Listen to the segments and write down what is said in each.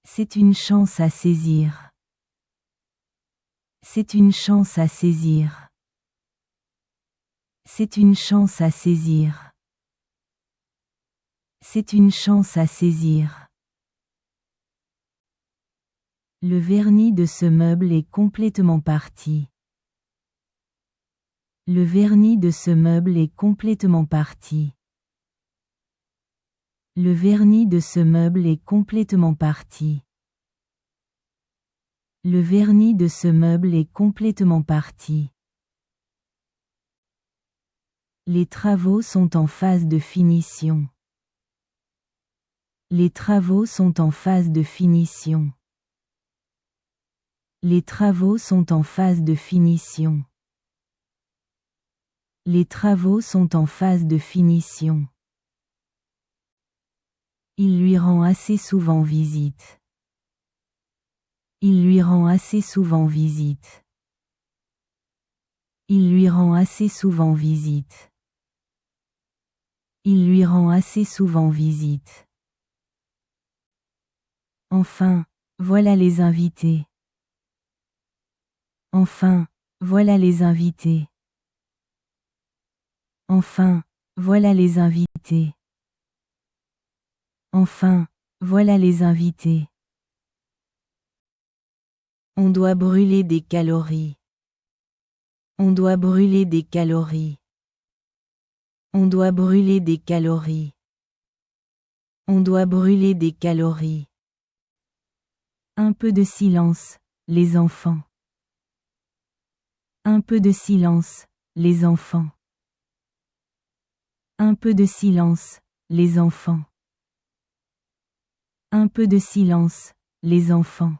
C'est une chance à saisir. C'est une chance à saisir. C'est une chance à saisir. C'est une chance à saisir. Le vernis de ce meuble est complètement parti. Le vernis de ce meuble est complètement parti. Le vernis de ce meuble est complètement parti. Le vernis de ce meuble est complètement parti. Les travaux sont en phase de finition. Les travaux sont en phase de finition. Les travaux sont en phase de finition. Les travaux sont en phase de finition. Il lui rend assez souvent visite. Il lui rend assez souvent visite. Il lui rend assez souvent visite. Il lui rend assez souvent visite. Enfin, voilà les invités. Enfin, voilà les invités. Enfin, voilà les invités. Enfin, voilà les invités. On doit brûler des calories. On doit brûler des calories. On doit brûler des calories. On doit brûler des calories. Un peu de silence, les enfants. Un peu de silence, les enfants. Un peu de silence, les enfants. Un peu de silence, les enfants.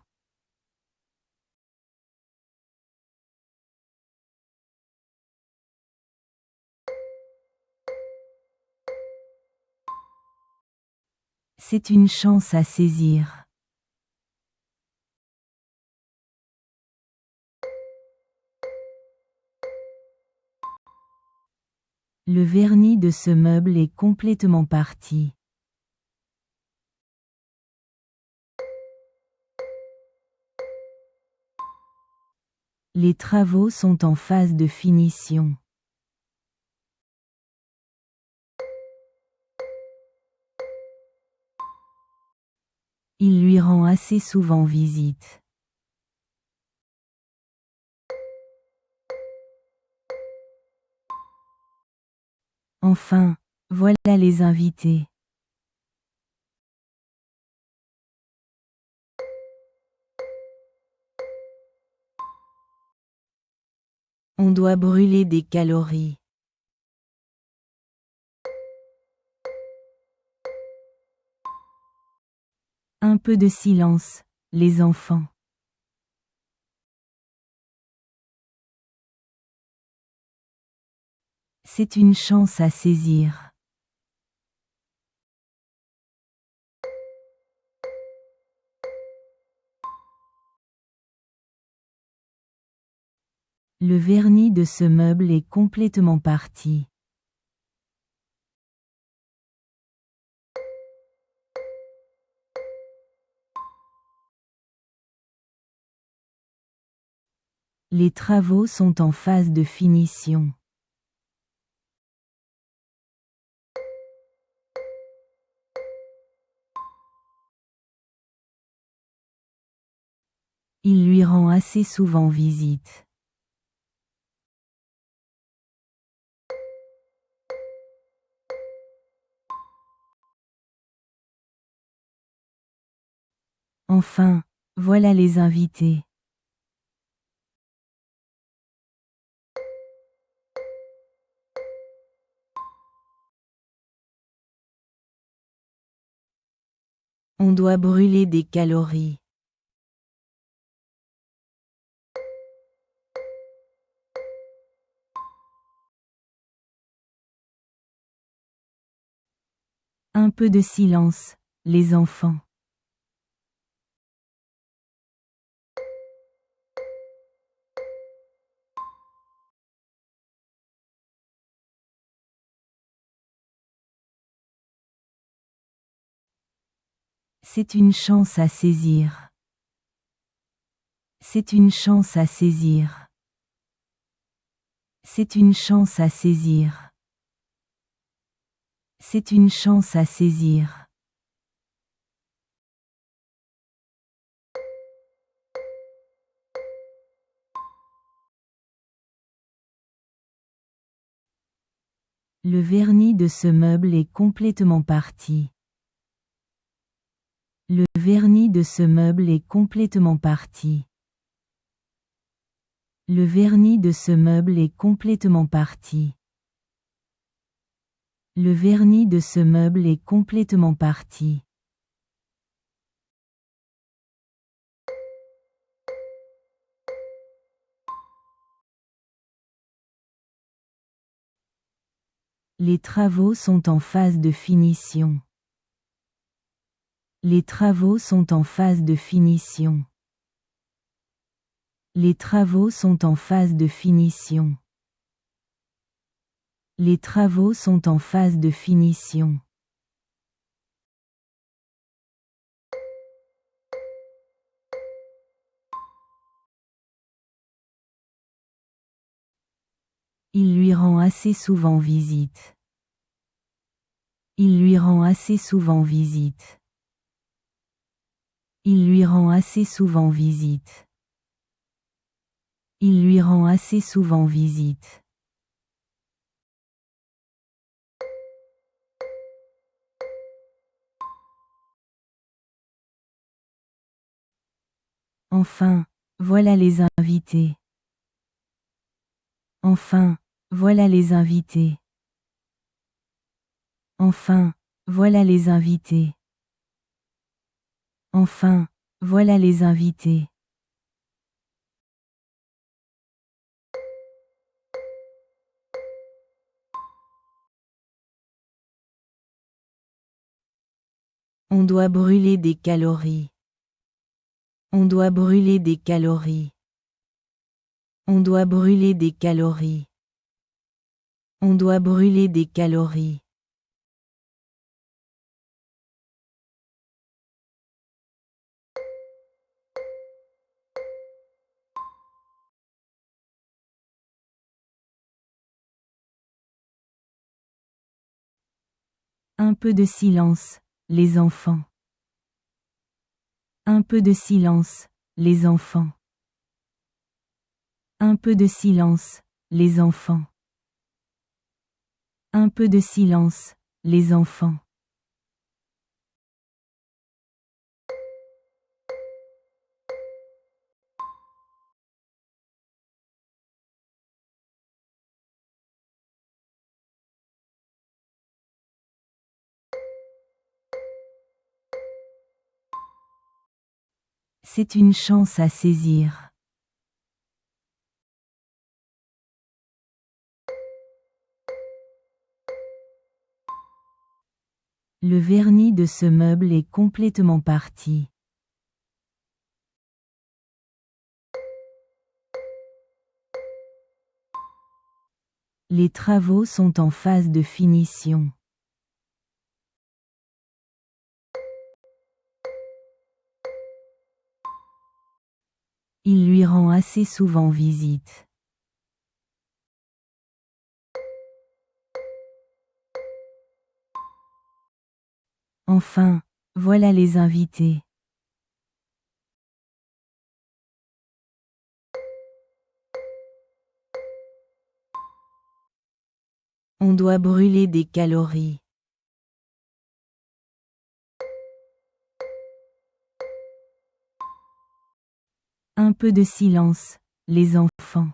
C'est une chance à saisir. Le vernis de ce meuble est complètement parti. Les travaux sont en phase de finition. Il lui rend assez souvent visite. Enfin, voilà les invités. On doit brûler des calories. Un peu de silence, les enfants. C'est une chance à saisir. Le vernis de ce meuble est complètement parti. Les travaux sont en phase de finition. Il lui rend assez souvent visite. Enfin, voilà les invités. On doit brûler des calories. Un peu de silence, les enfants. C'est une chance à saisir. C'est une chance à saisir. C'est une chance à saisir. C'est une chance à saisir. Le vernis de ce meuble est complètement parti. Le vernis de ce meuble est complètement parti. Le vernis de ce meuble est complètement parti. Le vernis de ce meuble est complètement parti. Les travaux sont en phase de finition. Les travaux sont en phase de finition. Les travaux sont en phase de finition. Les travaux sont en phase de finition. Il lui rend assez souvent visite. Il lui rend assez souvent visite. Il lui rend assez souvent visite. Il lui rend assez souvent visite. Enfin, voilà les invités. Enfin, voilà les invités. Enfin, voilà les invités. Enfin, voilà les invités. On doit brûler des calories. On doit brûler des calories. On doit brûler des calories. On doit brûler des calories. Un peu de silence, les enfants. Un peu de silence, les enfants. Un peu de silence, les enfants. Un peu de silence, les enfants. C'est une chance à saisir. Le vernis de ce meuble est complètement parti. Les travaux sont en phase de finition. Il lui rend assez souvent visite. Enfin, voilà les invités. On doit brûler des calories. Un peu de silence, les enfants.